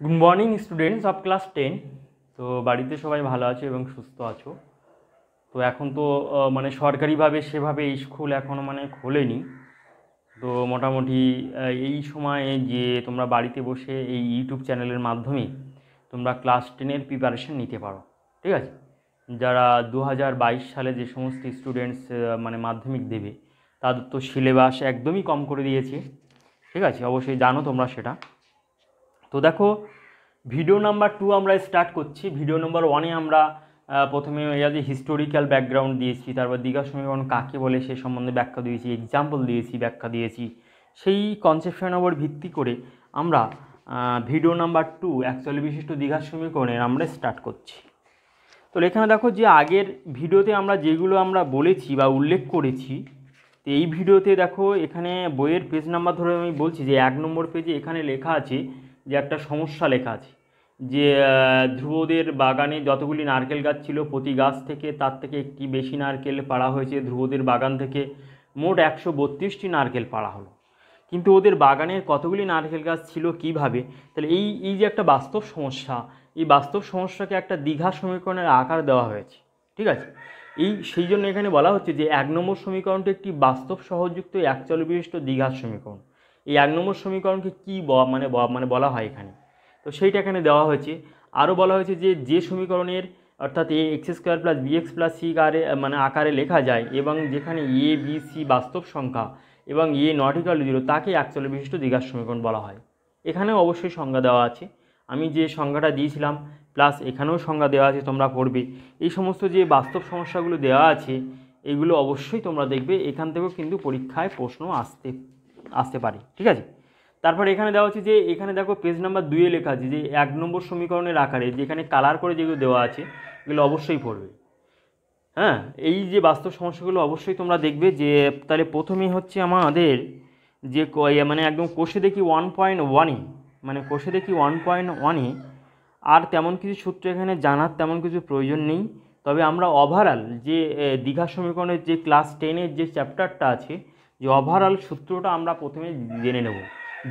Good morning students of class 10। তো বাড়িতে সবাই ভালো আছো এবং সুস্থ আছো। তো এখন তো মানে সরকারিভাবে সেভাবে স্কুল এখনও মানে খোলেনি। তো মোটামুটি এই সময়ে যে তোমরা বাড়িতে বসে এই ইউটিউব চ্যানেলের মাধ্যমে তোমরা ক্লাস 10-এর প্রিপারেশন নিতে পারো। ঠিক আছে, যারা 2022 সালে যে সমস্ত স্টুডেন্টস মানে মাধ্যমিক দেবে তাদের তো সিলেবাস একদমই কম করে দিয়েছে। ঠিক আছে, অবশ্যই জানো তোমরা সেটা। তো দেখো, ভিডিও নাম্বার 2 আমরা স্টার্ট করছি। ভিডিও নাম্বার 1-এ আমরা প্রথমে যে হিস্টোরিক্যাল ব্যাকগ্রাউন্ড দিয়েছি, তারপর দীঘা সমীকরণ কাকে বলে সে সম্বন্ধে ব্যাখ্যা দিয়েছি, এক্সাম্পল দিয়েছি, ব্যাখ্যা দিয়েছি। সেই কনসেপশনের উপর ভিত্তি করে আমরা ভিডিও নাম্বার 2 অ্যাকচুয়ালি বিশিষ্ট দীঘা সমীকরণের আমরা স্টার্ট করছি। তো এখানে দেখো যে আগের ভিডিওতে আমরা যেগুলো আমরা বলেছি বা উল্লেখ করেছি, তো এই ভিডিওতে দেখো এখানে বইয়ের পেজ নাম্বার ধরে আমি বলছি যে 1 নম্বর পেজে এখানে লেখা আছে যে একটা সমস্যা লেখা আছে যে ধ্রুবদের বাগানে যতগুলি নারকেল গাছ ছিল প্রতি গাছ থেকে তার থেকে একটি বেশি নারকেল পাড়া হয়েছে। ধ্রুবদের বাগান থেকে মোট 132টি নারকেল পাড়া হলো, কিন্তু ওদের বাগানের কতগুলি নারকেল গাছ ছিল কিভাবে? তাহলে এই যে একটা বাস্তব সমস্যা, এই বাস্তব সমস্যাকে একটা দীঘা সমীকরণের আকার দেওয়া হয়েছে। ঠিক আছে, সেই জন্য এখানে বলা হচ্ছে যে 1 নম্বর সমীকরণটি একটি বাস্তব সহযুক্ত একচল বিশিষ্ট দ্বিঘাত সমীকরণ। এই 1 নম্বর সমীকরণকে কী মানে বলা হয় এখানে, তো সেইটা এখানে দেওয়া হয়েছে। আরও বলা হয়েছে যে সমীকরণের অর্থাৎ a x square plus b x plus c আকারে লেখা যায় এবং যেখানে এ বি সি বাস্তব সংখ্যা এবং এ নট ইকুয়াল টু 0 তাকে একচল বিশিষ্ট দ্বিঘাত সমীকরণ বলা হয়। এখানেও অবশ্যই সংজ্ঞা দেওয়া আছে, আমি যে সংজ্ঞাটা দিয়েছিলাম প্লাস এখানেও সংজ্ঞা দেওয়া আছে, তোমরা পড়বে। এই সমস্ত যে বাস্তব সমস্যাগুলো দেওয়া আছে এগুলো অবশ্যই তোমরা দেখবে, এখান থেকেও কিন্তু পরীক্ষায় প্রশ্ন আসতে পারে। ঠিক আছে, তারপর এখানে দেওয়া আছে যে এখানে দেখো পেজ নাম্বার 2-এ লেখা আছে যে 1 নম্বর সমীকরণের আকারে যেখানে কালার করে যেগুলো দেওয়া আছে এগুলো অবশ্যই পড়বে। হ্যাঁ, এই যে বাস্তব সমস্যাগুলো অবশ্যই তোমরা দেখবে। যে তাহলে প্রথমেই হচ্ছে আমাদের যে মানে একদম কোষে দেখি 1.1-এ, মানে কোষে দেখি 1.1-এ আর তেমন কিছু সূত্র এখানে জানার তেমন কিছু প্রয়োজন নেই। তবে আমরা ওভারঅল যে দীঘা সমীকরণের যে ক্লাস 10-এর যে চ্যাপ্টারটা আছে, যে ওভারঅল সূত্রটা আমরা প্রথমে জেনে নেব।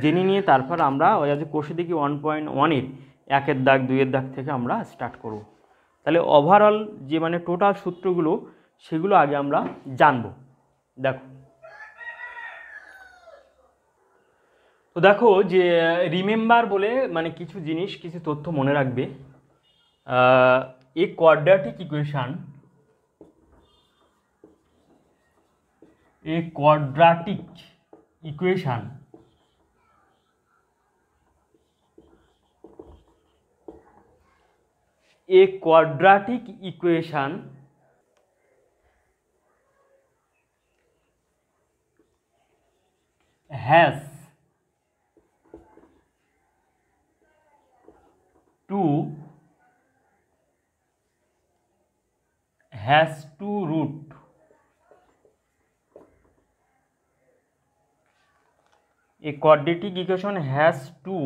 জেনে নিয়ে তারপর আমরা ওই যে কোষে দেখি 1.1-এর 1-এর দাগ 2-এর দাগ থেকে আমরা স্টার্ট করব। তাহলে ওভারঅল যে মানে টোটাল সূত্রগুলো সেগুলো আগে আমরা জানব। দেখো, তো দেখো যে রিমেম্বার বলে মানে কিছু জিনিস কিছু তথ্য মনে রাখবে। এ quadratic equation, a quadratic equation has two root. A quadratic equation has two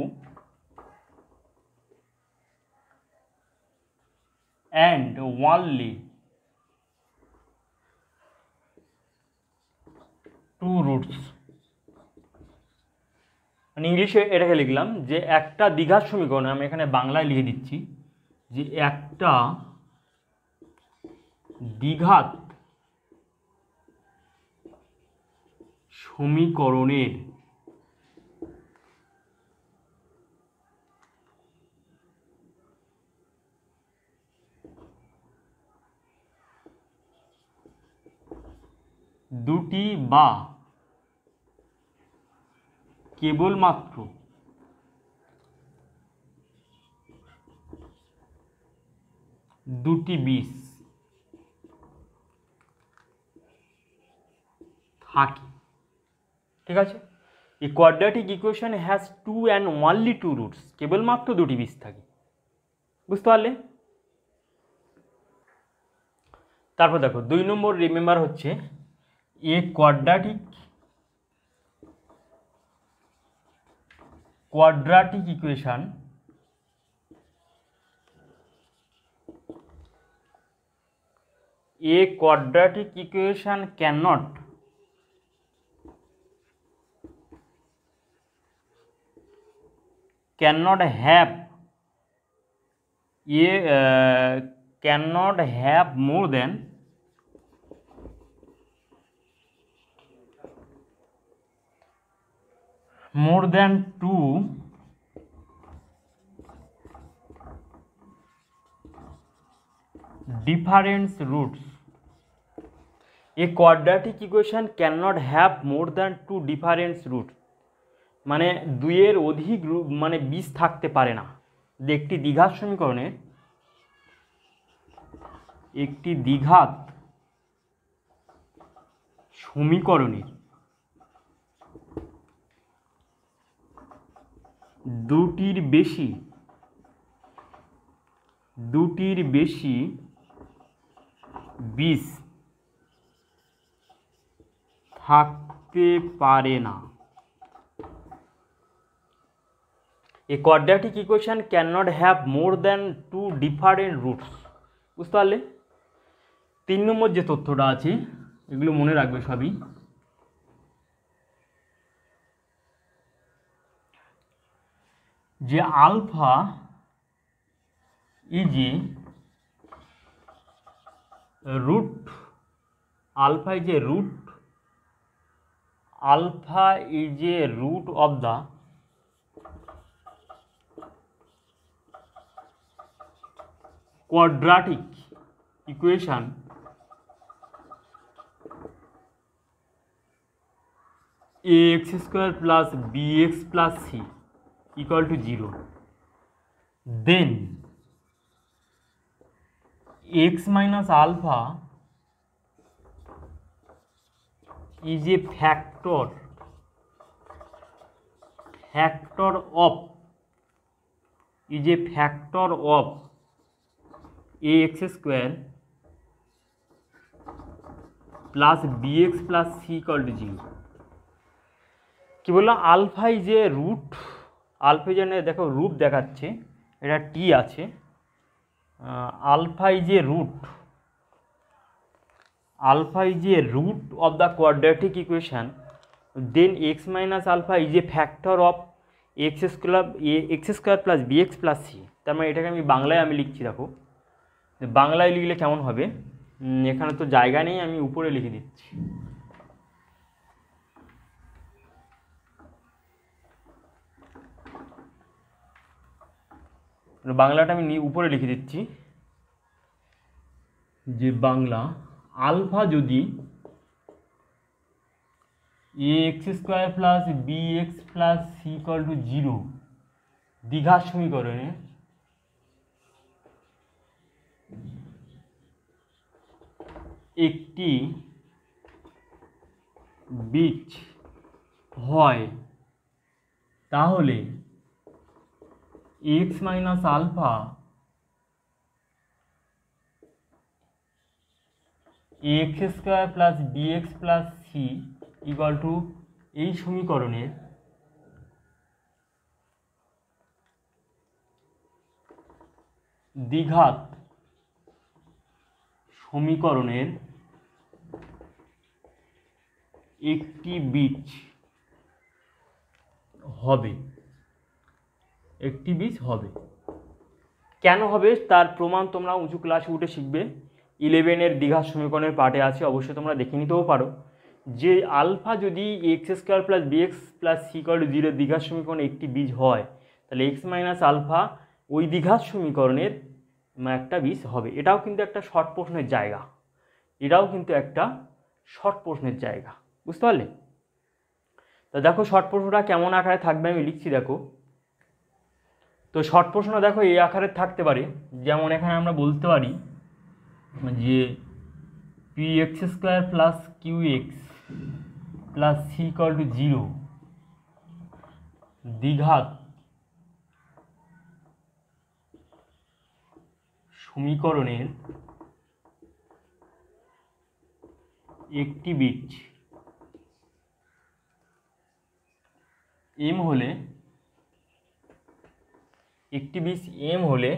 and only two roots. মানে ইংলিশে এটাকে লিখলাম যে একটা দ্বিঘাত সমীকরণ, আমি এখানে বাংলায় লিখে দিচ্ছি যে একটা দ্বিঘাত সমীকরণের দুটি বা কেবলমাত্র দুটি বীজ থাকে। ঠিক আছে, এই quadratic equation has two and only two roots, কেবলমাত্র দুটি বীজ থাকে। বুঝতে পারলে? তারপর দেখো 2 নম্বর রিমেম্বার হচ্ছে a quadratic equation cannot have can not have more than two different roots. A quadratic equation cannot have more than two different roots. মানে দুইয়ের অধিক মানে বীজ থাকতে পারে না। একটি দ্বিঘাত সমীকরণের দুটির বেশি বীজ থাকতে পারে না। A quadratic equation cannot have more than two different roots. বুঝতে পারলে? 3 নম্বর যে তথ্যটা আছে এগুলো মনে রাখবে সবই। যে alpha is a root of the quadratic equation ax square plus bx plus c equal to 0, then x minus alpha is a factor of ax square plus bx plus c equal to 0. কি বললাম? Alpha is a root, alpha জন্য দেখো রূপ দেখাচ্ছে, এটা টি আছে। Alpha is a root of the quadratic equation, then x minus alpha is a factor of x square plus b x plus c. তার মানে এটাকে আমি বাংলায় লিখছি। দেখো বাংলায় লিখলে কেমন হবে, এখানে তো জায়গা নেই, আমি উপরে লিখে দিচ্ছি। বাংলাটা আমি উপরে লিখে দিচ্ছি যে বাংলা আলফা যদি x square plus b x plus c equal to 0 দ্বিঘাত সমীকরণে একটি বীজ হয়, তাহলে x minus alpha x square plus b x plus c equal to এই সমীকরণের দ্বিঘাত সমীকরণের একটি বীজ হবে। কেন হবে তার প্রমাণ তোমরা উঁচু ক্লাসে উঠে শিখবে। 11-এর দ্বিঘাত সমীকরণের পার্টে আছে, অবশ্যই তোমরা দেখে নিতেও পারো। যে আলফা যদি x square plus b x plus c equal to 0 দ্বিঘাত সমীকরণে একটি বীজ হয়, তাহলে এক্স মাইনাস আলফা ওই দ্বিঘাত সমীকরণের একটা বীজ হবে। এটাও কিন্তু একটা শর্ট প্রশ্নের জায়গা, বুঝতে পারলে? তো দেখো শর্ট প্রশ্নটা কেমন আকারে থাকবে আমি লিখছি। দেখো তো শর্ট প্রশ্ন দেখো এই আকারে থাকতে পারে, যেমন এখানে আমরা বলতে পারি যে p x square plus q x plus c equal to 0 দ্বিঘাত সমীকরণের একটি বীজ এম হলে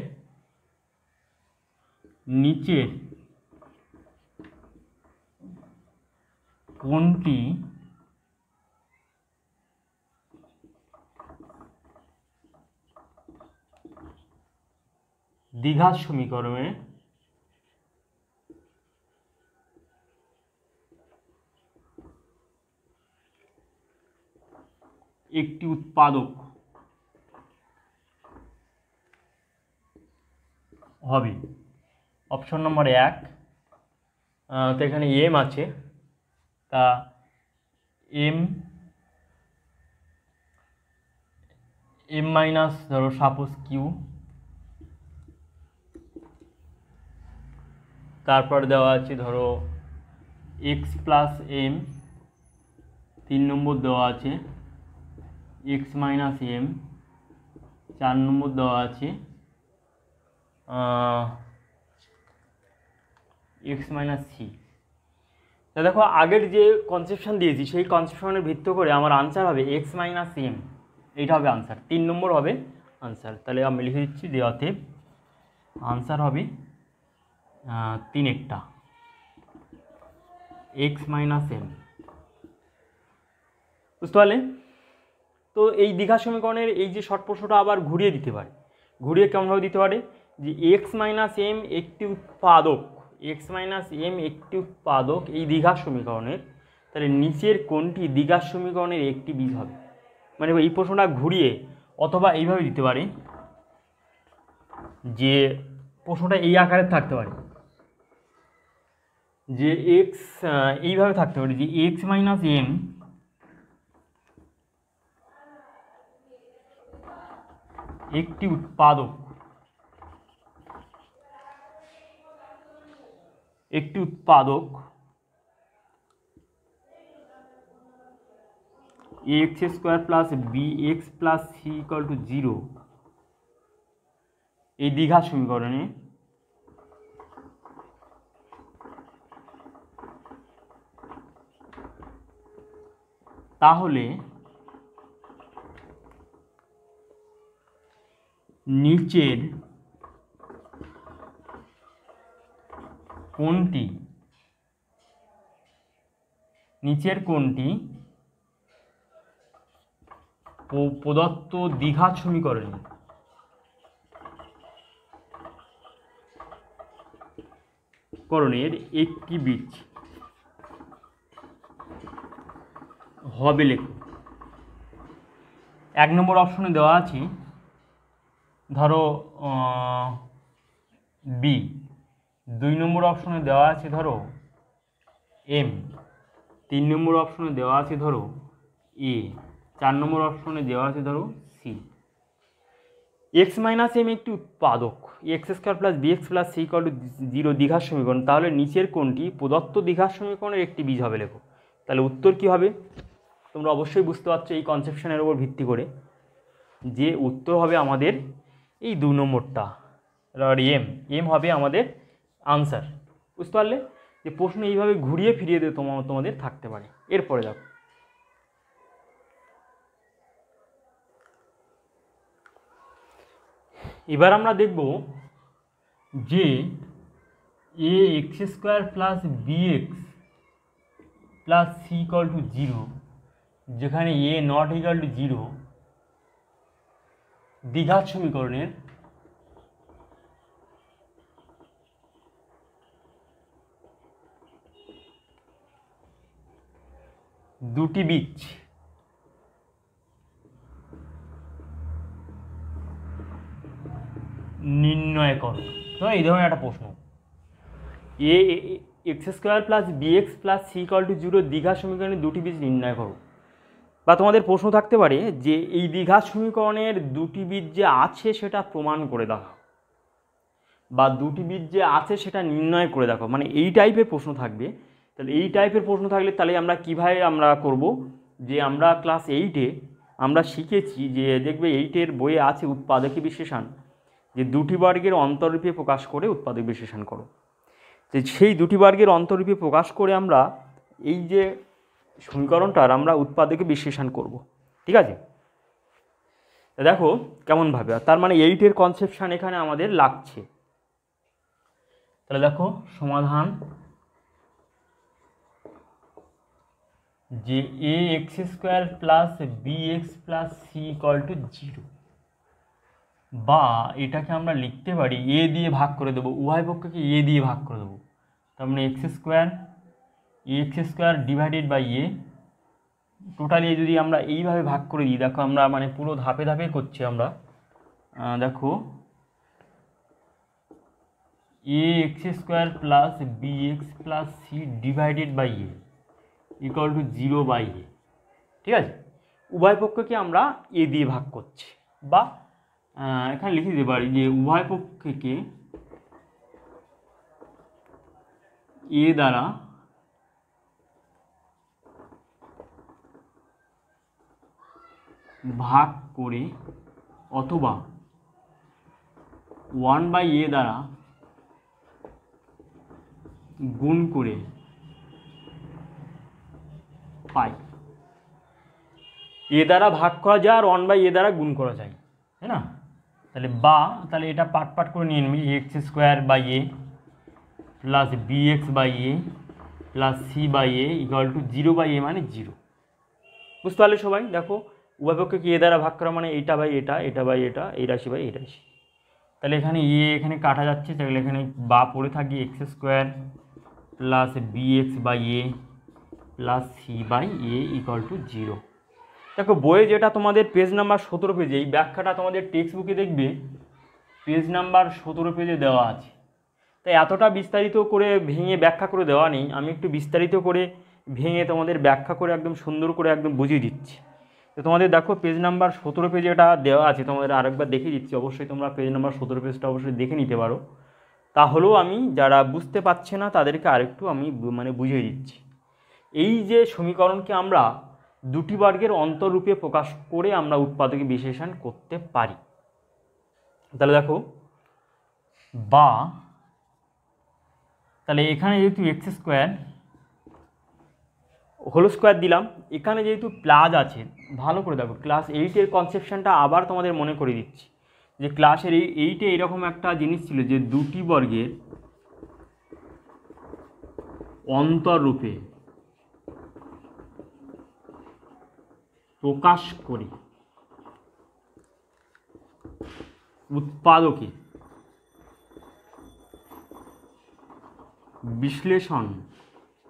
নিচের কোনটি দ্বিঘাত সমীকরণে একটি উৎপাদক হবে। অপশন নম্বর 1, তো এখানে এম আছে, তা এম মাইনাস ধরো সাপোজ কিউ, তারপর দেওয়া আছে ধরো এক্স প্লাস এম, 3 নম্বর দেওয়া আছে এক্স মাইনাস এম, 4 নম্বর দেওয়া আছে এক্স মাইনাস সি। তা দেখো আগের যে কনসেপশন দিয়েছি সেই কনসেপশনের ভিত্তি করে আমার আনসার হবে এক্স মাইনাস এম, এইটা হবে আনসার, 3 নম্বর হবে আনসার। তাহলে আমি লিখে দিচ্ছি যে অতএব আনসার হবে 3 এক্স মাইনাস এম। বুঝতে পারলে? তো এই দ্বিঘাত সমীকরণের এই যে শর্ট প্রশ্নটা আবার ঘুরিয়ে দিতে পারে। ঘুরিয়ে কেমনভাবে দিতে পারে যে এক্স মাইনাস এম একটি উৎপাদক, এক্স মাইনাস এম একটি উৎপাদক এই দ্বিঘাত সমীকরণের, তাহলে নিচের কোনটি দ্বিঘাত সমীকরণের একটি বীজ হবে। মানে এই প্রশ্নটা ঘুরিয়ে অথবা এইভাবে দিতে পারে যে প্রশ্নটা এই আকারে থাকতে পারে যে এক্স এইভাবে থাকতে পারে যে এক্স মাইনাস এম একটি উৎপাদক, একটি উৎপাদক x square plus b x plus c equal to 0 এই দ্বিঘাত সমীকরণে তাহলে নিচের কোনটি প্রদত্ত দ্বিঘাত সমীকরণের একটি বীজ হবে লেখো। 1 নম্বর অপশনে দেওয়া আছে ধরো বি, 2 নম্বর অপশনে দেওয়া আছে ধরো এম, 3 নম্বর অপশনে দেওয়া আছে ধরো এ, 4 নম্বর অপশনে দেওয়া আছে ধরো সি। এক্স মাইনাস এম একটি উৎপাদক x square plus b x plus c equal to 0 দ্বিঘাত সমীকরণ, তাহলে নিচের কোনটি প্রদত্ত দ্বিঘাত সমীকরণের একটি বীজ হবে লেখো। তাহলে উত্তর কি হবে তোমরা অবশ্যই বুঝতে পারছো এই কনসেপশনের উপর ভিত্তি করে যে উত্তর হবে আমাদের এই 2 নম্বরটা, এম হবে আমাদের আনসার। বুঝতে পারলে যে প্রশ্ন এইভাবে ঘুরিয়ে ফিরিয়ে দিয়ে তোমাদের থাকতে পারে। এরপরে দেখো এবার আমরা দেখব যে a x square plus b x plus c equal to 0, যেখানে এ নট ইকুয়াল টু 0 দ্বিঘাত সমীকরণের দুটি বীজ নির্ণয় করো। তো এই ধরনের একটা প্রশ্ন, a x square plus b x plus c equal to 0 দ্বিঘাত সমীকরণের দুটি বীজ নির্ণয় করো। বা তোমাদের প্রশ্ন থাকতে পারে যে এই দ্বিঘাত সমীকরণের দুটি বীজ যে আছে সেটা প্রমাণ করে দেখাও, বা দুটি বীজ যে আছে সেটা নির্ণয় করে দেখাও, মানে এই টাইপের প্রশ্ন থাকবে। তাহলে এই টাইপের প্রশ্ন থাকলে তাহলে আমরা কীভাবে আমরা করব যে আমরা ক্লাস 8-এ আমরা শিখেছি যে দেখবে 8-এর বইয়ে আছে উৎপাদকী বিশ্লেষণ, যে দুটি বর্গের অন্তরূপে প্রকাশ করে উৎপাদক বিশ্লেষণ করো। তো সেই দুটি বর্গের অন্তরূপে প্রকাশ করে আমরা এই যে সমীকরণটার আমরা উৎপাদকে বিশ্লেষণ করব। ঠিক আছে, দেখো কেমনভাবে, তার মানে 8-এর কনসেপশান এখানে আমাদের লাগছে। তাহলে দেখো সমাধান যে a x square plus b x plus c equal to 0 বা এটাকে আমরা লিখতে পারি এ দিয়ে ভাগ করে দেবো, উভয় পক্ষকে এ দিয়ে ভাগ করে দেবো। তার মানে x square divided by a, totally যদি আমরা এইভাবে ভাগ করে দিই, দেখো আমরা মানে পুরো ধাপে ধাপে করছি আমরা। দেখো a x square plus b x plus c divided by a equal to 0/a, ঠিক আছে। উভয় পক্ষকে আমরা এ দিয়ে ভাগ করছি, বা এখানে লিখে দিতে পারি যে উভয় পক্ষকে এ দ্বারা ভাগ করে অথবা 1/a দ্বারা গুণ করে পাই। এ দ্বারা ভাগ করা যায় আর 1/a দ্বারা গুণ করা যায়, তাই না? তাহলে এটা পার্ট করে নিয়ে নিবি, x square by a plus b x by a plus c by a equal to 0/a মানে 0। বুঝতে পারলে সবাই? দেখো উভয় পক্ষকে এ দ্বারা ভাগ করা মানে এটা বাই এটা, এটা বাই এটা, এই রাশি বাই এই রাশি। তাহলে এখানে এখানে কাটা যাচ্ছে, তাহলে এখানে বা পড়ে থাকি x square plus b x by a plus c by a equal to 0। দেখো বইয়ে যেটা তোমাদের পেজ নাম্বার 17 পেজে, এই ব্যাখ্যাটা তোমাদের টেক্সট বুকে দেখবে পেজ নাম্বার 17 পেজে দেওয়া আছে। তাই এতটা বিস্তারিত করে ভেঙে ব্যাখ্যা করে দেওয়া নেই, আমি একটু বিস্তারিত করে ভেঙে তোমাদের ব্যাখ্যা করে একদম সুন্দর করে একদম বুঝিয়ে দিচ্ছি। তো তোমাদের দেখো পেজ নাম্বার 17 পেজে এটা দেওয়া আছে, তোমাদের আরেকবার দেখিয়ে দিচ্ছি। অবশ্যই তোমরা পেজ নাম্বার 17 পেজটা অবশ্যই দেখে নিতে পারো, তাহলেও আমি যারা বুঝতে পারছে না তাদেরকে আরেকটু আমি মানে বুঝিয়ে দিচ্ছি। এই যে সমীকরণকে আমরা দুটি বর্গের অন্তররূপে প্রকাশ করে আমরা উৎপাদকে বিশ্লেষণ করতে পারি। তাহলে দেখো বা, তাহলে এখানে যেহেতু এক্স স্কোয়ার হোল স্কোয়ার দিলাম, এখানে যেহেতু প্লাস আছে, ভালো করে দেখো ক্লাস 8-এর কনসেপশনটা আবার তোমাদের মনে করে দিচ্ছি, যে ক্লাসের 8-এ এরকম একটা জিনিস ছিল যে দুটি বর্গের অন্তররূপে প্রকাশ করে উৎপাদকে বিশ্লেষণ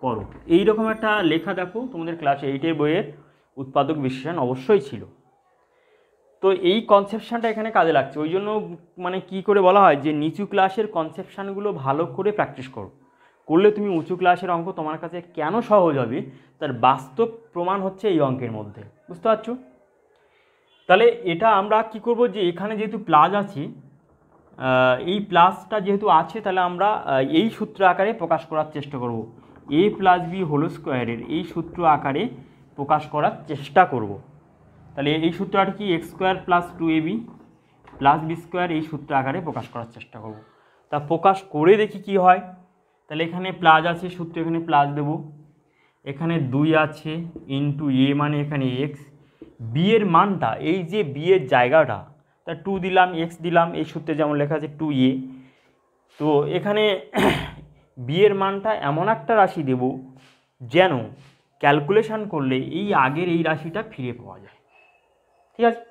করো, এইরকম একটা লেখা দেখো তোমাদের ক্লাস 8-এর বইয়ের উৎপাদক বিশ্লেষণ অবশ্যই ছিল। তো এই কনসেপশানটা এখানে কাজে লাগছে, ওই জন্য মানে কি করে বলা হয় যে নিচু ক্লাসের কনসেপশানগুলো ভালো করে প্র্যাকটিস করো, করলে তুমি উঁচু ক্লাসের অঙ্ক তোমার কাছে কেন সহজ হবে তার বাস্তব প্রমাণ হচ্ছে এই অঙ্কের মধ্যে। বুঝতে পারছো? তাহলে এটা আমরা কি করব, যে এখানে যেহেতু প্লাস আছে, এই প্লাসটা যেহেতু আছে, তাহলে আমরা এই সূত্র আকারে প্রকাশ করার চেষ্টা করব, a প্লাস বি হোল স্কোয়ারের এই সূত্র আকারে প্রকাশ করার চেষ্টা করব। তাহলে এই সূত্রটা কি x square plus 2ab plus b square, এই সূত্র আকারে প্রকাশ করার চেষ্টা করব। তা প্রকাশ করে দেখি কি হয়। তাহলে এখানে প্লাস আছে, সূত্র এখানে প্লাস দেব, এখানে 2 আছে ইন্টু এ মানে এখানে এক্স, বি এর মানটা এই যে বি এর জায়গাটা, তা 2 দিলাম এক্স দিলাম, এই সূত্রে যেমন লেখা আছে 2a। তো এখানে বি এর মানটা এমন একটা রাশি দেব যেন ক্যালকুলেশন করলে এই আগের এই রাশিটা ফিরে পাওয়া যায়, ঠিক আছে?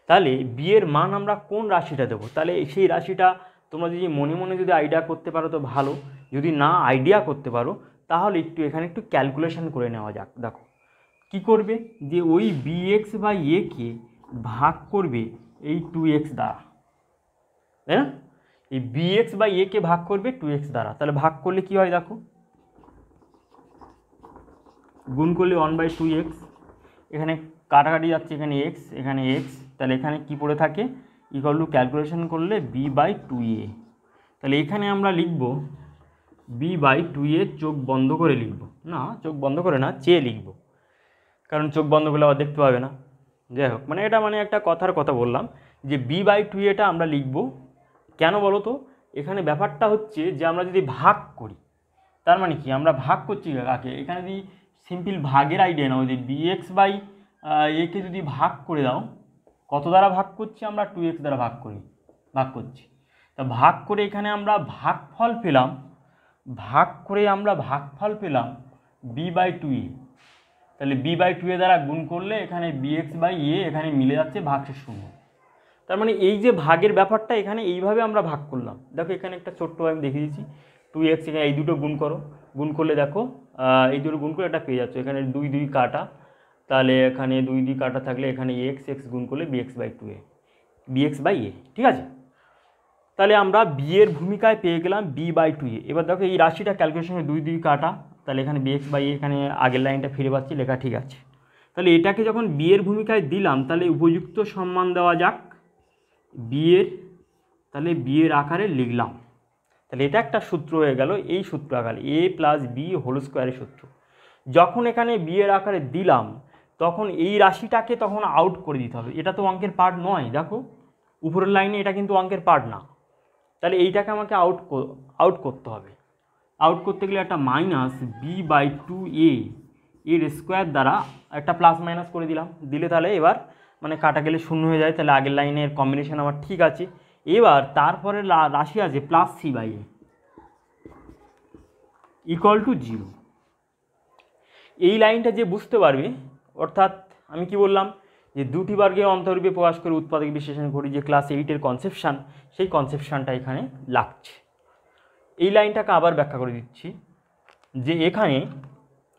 তাহলে বি এর মান আমরা কোন রাশিটা দেবো, তাহলে সেই রাশিটা তোমরা যদি মনে মনে যদি আইডিয়া করতে পারো তো ভালো, যদি না আইডিয়া করতে পারো তাহলে একটু এখানে একটু ক্যালকুলেশন করে নেওয়া যাক। দেখো কি করবে, যে ওই বি এক্স বাই এ কে ভাগ করবে এই 2x দ্বারা, তাই না? এই বি এক্স বাই এ কে ভাগ করবে 2x দ্বারা, তাহলে ভাগ করলে কি হয় দেখো, গুণ করলে 1/2x, এখানে কাটাকাটি যাচ্ছে, এখানে এক্স এখানে এক্স, তাহলে এখানে কি পড়ে থাকে ইকুয়াল টু ক্যালকুলেশন করলে b/2a। তাহলে এখানে আমরা লিখব b/2a, চোখ বন্ধ করে লিখব, না চোখ বন্ধ করে না চেয়ে লিখব, কারণ চোখ বন্ধ করলে আবার দেখতে পাবে না। যাই হোক, মানে এটা মানে একটা কথার কথা বললাম যে b/2aটা আমরা লিখব। কেন বলো তো, এখানে ব্যাপারটা হচ্ছে যে আমরা যদি ভাগ করি, তার মানে কি আমরা ভাগ করছি কাকে, এখানে যদি সিম্পল ভাগের আইডিয়া নাও, যে bx বাই এ কে যদি ভাগ করে দাও, কত দ্বারা ভাগ করছি আমরা, 2x দ্বারা ভাগ করছি। তা ভাগ করে এখানে আমরা ভাগফল পেলাম, b/2a। তাহলে b/2a দ্বারা গুণ করলে এখানে bx বাই এ এখানে মিলে যাচ্ছে ভাগশেষ 0। তার মানে এই যে ভাগের ব্যাপারটা এখানে এইভাবে আমরা ভাগ করলাম। দেখো এখানে একটা ছোট্ট আমি দেখিয়ে দিচ্ছি, 2x, এখানে এই দুটো গুণ করো, গুণ করলে দেখো এই দুটো গুণ করে এটা পেয়ে যাচ্ছ, এখানে 2 2 কাটা, তাহলে এখানে 2 2 কাটা থাকলে এখানে x গুণ করলে bx/2a, bx/a, ঠিক আছে। তাহলে আমরা বি এর ভূমিকায় পেয়ে গেলাম b/2a। এবার দেখো এই রাশিটা ক্যালকুলেশনে 2 2 কাটা, তাহলে এখানে bx/a, এখানে আগের লাইনটা ফিরে পাচ্ছি, লেখা ঠিক আছে। তাহলে এটাকে যখন বি এর ভূমিকায় দিলাম, তাহলে উপযুক্ত সম্মান দেওয়া যাক বি এর, তাহলে বি এর আকারে লিখলাম। তাহলে এটা একটা সূত্র হয়ে গেল, এই সূত্র আকারে a + b হোল স্কোয়ারের সূত্র। যখন এখানে বি এর আকারে দিলাম, তখন এই রাশিটাকে তখন আউট করে দিতে হবে। এটা তো অঙ্কের পার্ট নয়, দেখো উপরের লাইনে এটা কিন্তু অঙ্কের পার্ট না। তাহলে এইটাকে আমাকে আউট করতে হবে। আউট করতে গেলে একটা মাইনাস b/2a এর স্কোয়ার দ্বারা একটা প্লাস মাইনাস করে দিলাম, দিলে তাহলে এবার মানে কাটা গেলে শূন্য হয়ে যায়। তাহলে আগের লাইনের কম্বিনেশন আমার ঠিক আছে। এবার তারপরে রাশি আছে +c/a = 0। এই লাইনটা যে বুঝতে পারবে, অর্থাৎ আমি কি বললাম যে দুটি বর্গের অন্তরূপে প্রকাশ করে উৎপাদক বিশ্লেষণ করি, যে ক্লাস 8-এর কনসেপশান, সেই কনসেপশানটা এখানে লাগছে। এই লাইনটাকে আবার ব্যাখ্যা করে দিচ্ছি, যে এখানে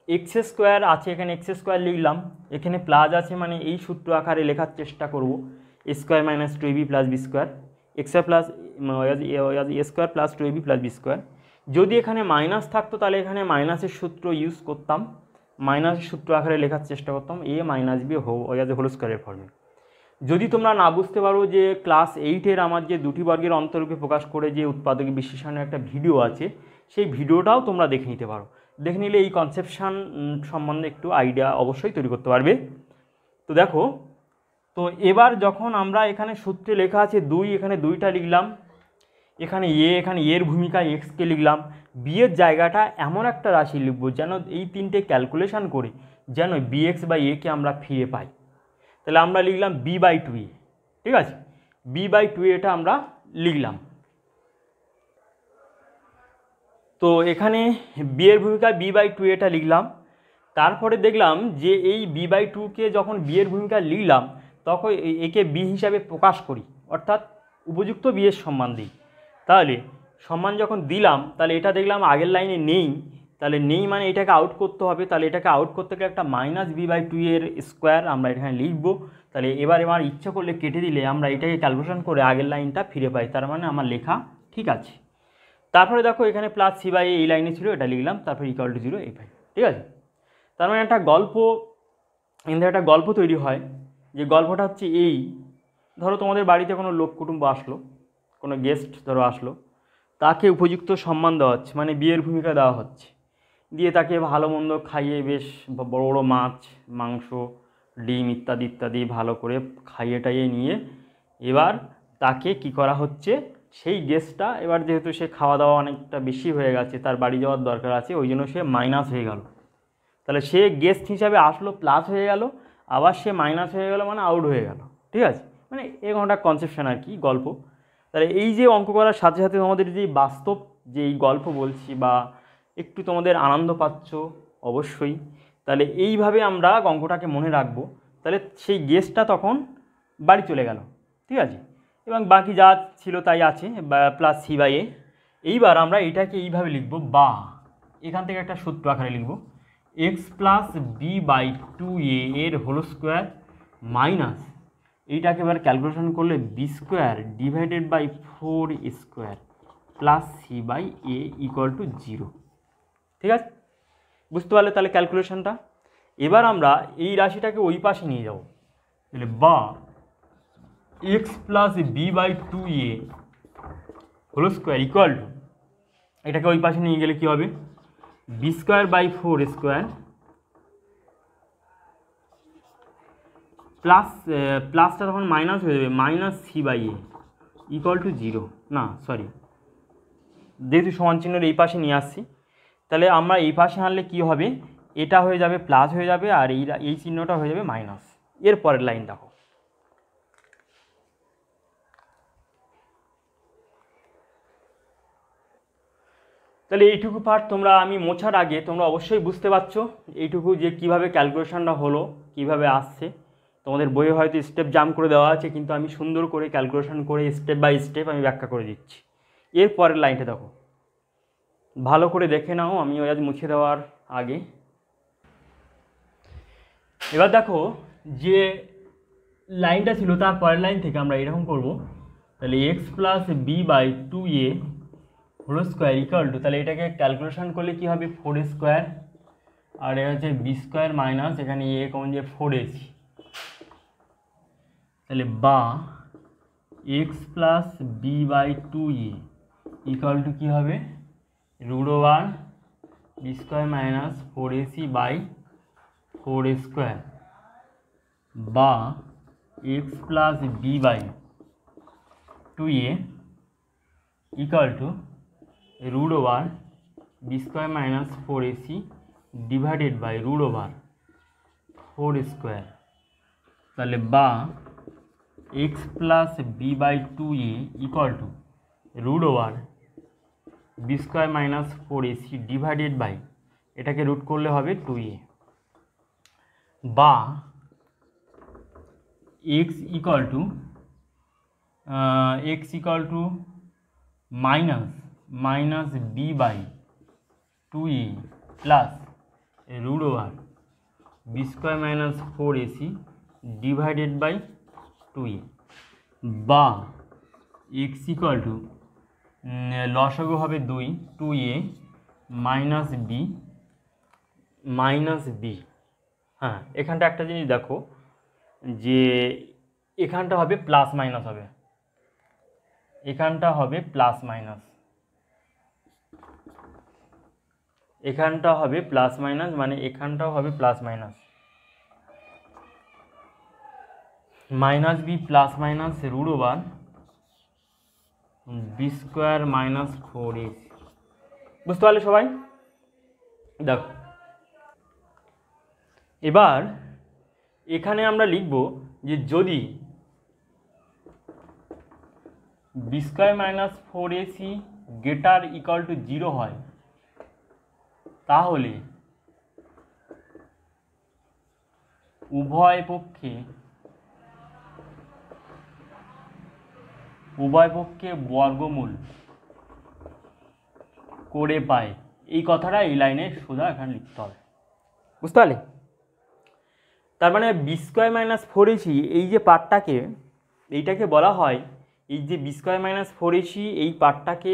x² আছে, এখানে x² লিখলাম, এখানে প্লাস আছে, মানে এই সূত্র আকারে লেখার চেষ্টা করব, a² - 2ab + b², x² + 2ab + b²। যদি এখানে মাইনাস থাকতো তাহলে এখানে মাইনাসের সূত্র ইউজ করতাম, মাইনাসের সূত্র আকারে লেখার চেষ্টা করতাম a - b হোল স্কোয়ারের ফর্মে। যদি তোমরা না বুঝতে পারো যে ক্লাস 8-এর আমার যে দুটি বর্গের অন্তরূপে প্রকাশ করে যে উৎপাদক বিশ্লেষণের একটা ভিডিও আছে, সেই ভিডিওটাও তোমরা দেখে নিতে পারো। দেখে নিলে এই কনসেপশান সম্বন্ধে একটু আইডিয়া অবশ্যই তৈরি করতে পারবে। তো দেখো, তো এবার যখন আমরা এখানে সূত্রে লেখা আছে 2, এখানে 2টা লিখলাম, এখানে এখানে এর ভূমিকায় এক্সকে লিখলাম, বি এর জায়গাটা এমন একটা রাশি লিখব যেন এই তিনটে ক্যালকুলেশন করে যেন bx/a কে আমরা ফিরে পাই। তাহলে আমরা লিখলাম b/2a, ঠিক আছে, b/2a এটা আমরা লিখলাম। তো এখানে বি এর ভূমিকায় b/2a এটা লিখলাম। তারপরে দেখলাম যে এই b/2কে যখন বি এর ভূমিকায় লিখলাম, তখন একে বি হিসাবে প্রকাশ করি, অর্থাৎ উপযুক্ত বি এর সম্মান দিই। তাহলে সম্মান যখন দিলাম, তাহলে এটা দেখলাম আগের লাইনে নেই, তাহলে নেই মানে এটাকে আউট করতে হবে। তাহলে এটাকে আউট করতে গেলে একটা -b/2 এর স্কোয়ার আমরা এখানে লিখব। তাহলে এবার আমার ইচ্ছা করলে কেটে দিলে আমরা এটাকে ক্যালকুলেশন করে আগের লাইনটা ফিরে পাই, তার মানে আমার লেখা ঠিক আছে। তারপরে দেখো এখানে +c/a এই লাইনে ছিল, এটা লিখলাম, তারপরে = 0 এই পাই, ঠিক আছে। তার মানে একটা গল্প, একটা গল্প তৈরি হয়, যে গল্পটা হচ্ছে এই, ধরো তোমাদের বাড়িতে কোনো লোক কুটুম্ব আসলো, কোনো গেস্ট ধরো আসলো, তাকে উপযুক্ত সম্মান দেওয়া হচ্ছে, মানে বিয়ের ভূমিকা দেওয়া হচ্ছে, দিয়ে তাকে ভালো মন্দ খাইয়ে, বেশ বড় বড় মাছ, মাংস, ডিম ইত্যাদি ইত্যাদি ভালো করে খাইয়ে টাইয়ে নিয়ে এবার তাকে কি করা হচ্ছে, সেই গেস্টটা এবার যেহেতু সে খাওয়া দাওয়া অনেকটা বেশি হয়ে গেছে, তার বাড়ি যাওয়ার দরকার আছে, ওই জন্য সে মাইনাস হয়ে গেল। তাহলে সে গেস্ট হিসাবে আসলো, প্লাস হয়ে গেল, আবার সে মাইনাস হয়ে গেল, মানে আউট হয়ে গেল, ঠিক আছে। মানে এরকম একটা কনসেপশন আর কি, গল্প। তাহলে এই যে অঙ্ক করার সাথে সাথে তোমাদের যে বাস্তব যে এই গল্প বলছি, বা একটু তোমাদের আনন্দ পাচ্ছ অবশ্যই, তাহলে এইভাবে আমরা অঙ্কটাকে মনে রাখবো। তাহলে সেই গেস্টটা তখন বাড়ি চলে গেল, ঠিক আছে, এবং বাকি যা ছিল তাই আছে, +c/a। এইবার আমরা এটাকে এইভাবে লিখব, বা এখান থেকে একটা সূত্র আকারে লিখব, x + b/2a এর হোল স্কোয়ার মাইনাস, এইটাকে এবার ক্যালকুলেশন করলে b² / 4² +c/a = 0, ঠিক আছে, বুঝতে পারলে তাহলে ক্যালকুলেশনটা। এবার আমরা এই রাশিটাকে ওই পাশে নিয়ে যাব, তাহলে বা x + b/2a হোল স্কোয়ার = এটাকে ওই পাশে নিয়ে গেলে কি হবে, b² / 4² প্লাসটা তখন মাইনাস হয়ে যাবে, -c/a = 0, না সরি, যেহেতু সমান চিহ্নের এই পাশে নিয়ে আসছি, তাহলে আমরা এই পাশে আনলে কি হবে, এটা হয়ে যাবে প্লাস হয়ে যাবে, আর এই চিহ্নটা হয়ে যাবে মাইনাস। এর পরের লাইন দেখো, তাহলে এইটুকু পার্ট তোমরা আমি মোছার আগে তোমরা অবশ্যই বুঝতে পারছো এইটুকু, যে কিভাবে ক্যালকুলেশনটা হলো, কিভাবে আসছে। তোমাদের বইয়ে হয়তো স্টেপ জাম্প করে দেওয়া আছে, কিন্তু আমি সুন্দর করে ক্যালকুলেশন করে স্টেপ বাই স্টেপ আমি ব্যাখ্যা করে দিচ্ছি। এর পরের লাইনটা দেখো, ভালো করে দেখে নাও, আমি ওই আজ মুছে দেওয়ার আগে। এবার দেখো যে লাইনটা ছিল তার পরের লাইন থেকে আমরা এরকম করব, তাহলে x plus b by 2a whole square equal to, তাহলে এটাকে ক্যালকুলেশন করলে কি হবে 4a স্কোয়ার, আর এটা হচ্ছে বি স্কোয়ার মাইনাস এখানে এ কমন যে 4ac, তাহলে বা x plus b by 2a equal to কী হবে root over b square minus 4ac by 4a square, বা x plus b by 2a equal to root over b square minus 4ac divided by root over 4 square, তাহলে বা x plus b by 2a equal to root over b square minus 4ac divided by, এটাকে root করলে হবে 2a, বা x equal to minus B by 2a plus root over b square minus 4ac divided by 2a, বা x equal two লসাগু হবে 2a minus B. হ্যাঁ, এখানটা একটা জিনিস দেখো যে এখানটা হবে প্লাস মাইনাস হবে, এখানটা হবে প্লাস মাইনাস, এখানটা হবে প্লাস মাইনাস, মানে এখানটাও হবে plus minus, minus b plus minus root over b square minus 4ac। বুঝতে পারলে সবাই? দেখো এবার এখানে আমরা লিখব যে যদি b square minus 4ac greater equal to 0 হয়, তাহলে উভয় পক্ষে বর্গমূল করে পায়। এই কথাটা এই লাইনে সোজা এখানে লিখতে হবে। বুঝতে পারলে? তার মানে বি স্কোয়ার মাইনাস 4ac এই যে পার্টটাকে, এইটাকে বলা হয়, এই যে বি স্কোয়ার মাইনাস 4ac এই পার্টটাকে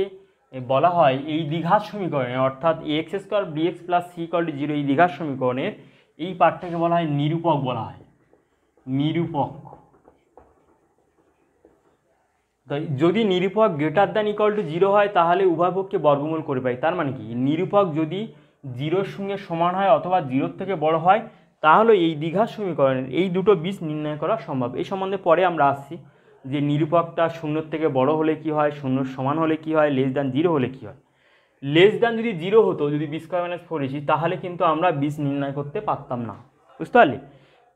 বলা হয় এই দ্বিঘাত সমীকরণে, অর্থাৎ x square b x plus c equal to 0 এই দ্বিঘাত সমীকরণের এই পার্টটাকে বলা হয় নিরূপক, বলা হয় নিরূপক। তাই যদি নিরূপক গ্রেটার দ্যান ইকুয়াল টু 0 হয় তাহলে উভয় পক্ষে বর্গমূল করে পাই। তার মানে কি, নিরূপক যদি 0-র সঙ্গে সমান হয় অথবা 0-র থেকে বড় হয় তাহলে এই দ্বিঘাত সমীকরণের এই দুটো বীজ নির্ণয় করা সম্ভব। এই সম্বন্ধে পরে আমরা আসছি যে নিরূপকটা 0-র থেকে বড় হলে কি হয়, 0-র সমান হলে কি হয়, লেস দ্যান 0 হলে কি হয়। লেস দ্যান যদি 0 হতো, যদি বি স্কোয়ার মাইনাস 4ac, তাহলে কিন্তু আমরা বীজ নির্ণয় করতে পারতাম না। বুঝতে পারলে?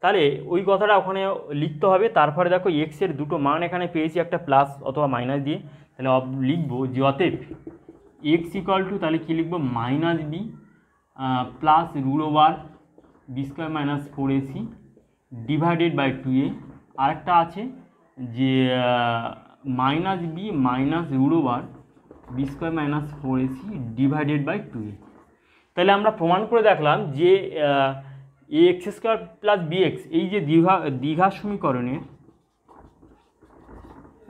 তাহলে ওই কথাটা ওখানে লিখতে হবে। তারপরে দেখো এক্সের দুটো মান এখানে পেয়েছি, একটা প্লাস অথবা মাইনাস দিয়ে, তাহলে লিখবো যে অতএব এক্স ইকুয়াল টু, তাহলে কী লিখবো, minus b plus root over b square minus 4ac divided by 2a। আরেকটা আছে যে minus b minus root over b square minus 4ac divided by 2a। তাহলে আমরা প্রমাণ করে দেখলাম যে a x square plus b x এই যে দ্বিঘাত সমীকরণের,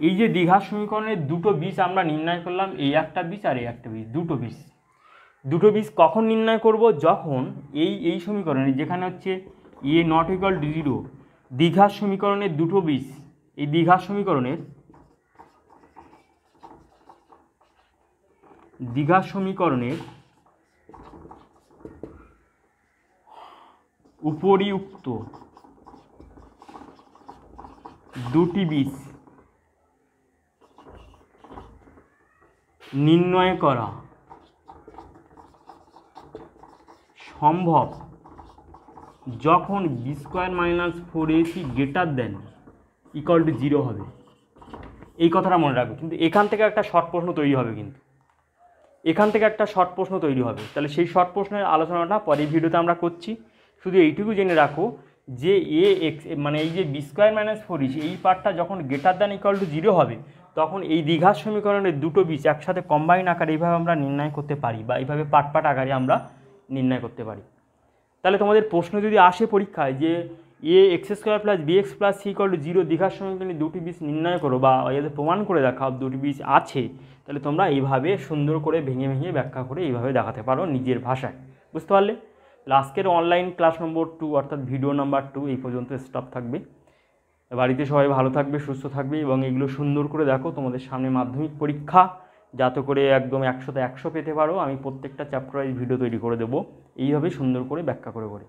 এই যে দ্বিঘাত সমীকরণের দুটো বীজ আমরা নির্ণয় করলাম, এই একটা বীজ আর এই একটা বীজ, দুটো বীজ কখন নির্ণয় করব, যখন এই সমীকরণে যেখানে হচ্ছে এ নট ইকুয়াল টু 0 দ্বিঘাত সমীকরণের দুটো বীজ, এই দ্বিঘাত সমীকরণের উপরিউক্ত দুটি বীজ নির্ণয় করা সম্ভব যখন b square minus 4ac greater than equal to 0 হবে। এই কথাটা মনে রাখবো। কিন্তু এখান থেকে একটা শর্ট প্রশ্ন তৈরি হবে, তাহলে সেই শর্ট প্রশ্নের আলোচনাটা পরের ভিডিওতে আমরা করছি। শুধু এইটুকু জেনে রাখো যে এ এক্স মানে এই যে বি স্কোয়ার মাইনাস ফোর ইঞ্চি এই পার্টটা যখন গ্রেটার দ্যান ইকুয়াল টু 0 হবে তখন এই দ্বিঘাত সমীকরণের দুটো বীজ একসাথে কম্বাইন আকারে এইভাবে আমরা নির্ণয় করতে পারি বা এইভাবে পার্ট পার্ট আকারে আমরা নির্ণয় করতে পারি। তাহলে তোমাদের প্রশ্ন যদি আসে পরীক্ষায় যে a x square plus b x plus c equal to 0 দ্বিঘাত সমীকরণে দুটি বীজ নির্ণয় করো বা এদের প্রমাণ করে দেখাও দুটি বীজ আছে, তাহলে তোমরা এইভাবে সুন্দর করে ভেঙে ভেঙে ব্যাখ্যা করে এইভাবে দেখাতে পারো নিজের ভাষায়। বুঝতে পারলে? আজকের অনলাইন ক্লাস নম্বর 2 অর্থাৎ ভিডিও নাম্বার 2 এই পর্যন্ত স্টপ থাকবে। বাড়িতে সবাই ভালো থাকবে, সুস্থ থাকবে এবং এগুলো সুন্দর করে দেখো। তোমাদের সামনে মাধ্যমিক পরীক্ষা, যাতে করে একদম 100তে 100 পেতে পারো। আমি প্রত্যেকটা চ্যাপ্টার ওয়াইজ ভিডিও তৈরি করে দেবো এইভাবে সুন্দর করে ব্যাখ্যা করে করে।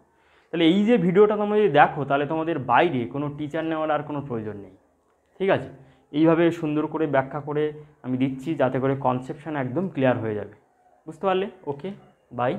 তাহলে এই যে ভিডিওটা তোমরা যদি দেখো তাহলে তোমাদের বাইরে কোনো টিচার নেওয়ার আর কোনো প্রয়োজন নেই। ঠিক আছে? এইভাবে সুন্দর করে ব্যাখ্যা করে আমি দিচ্ছি যাতে করে কনসেপশন একদম ক্লিয়ার হয়ে যাবে। বুঝতে পারলে? ওকে, বাই।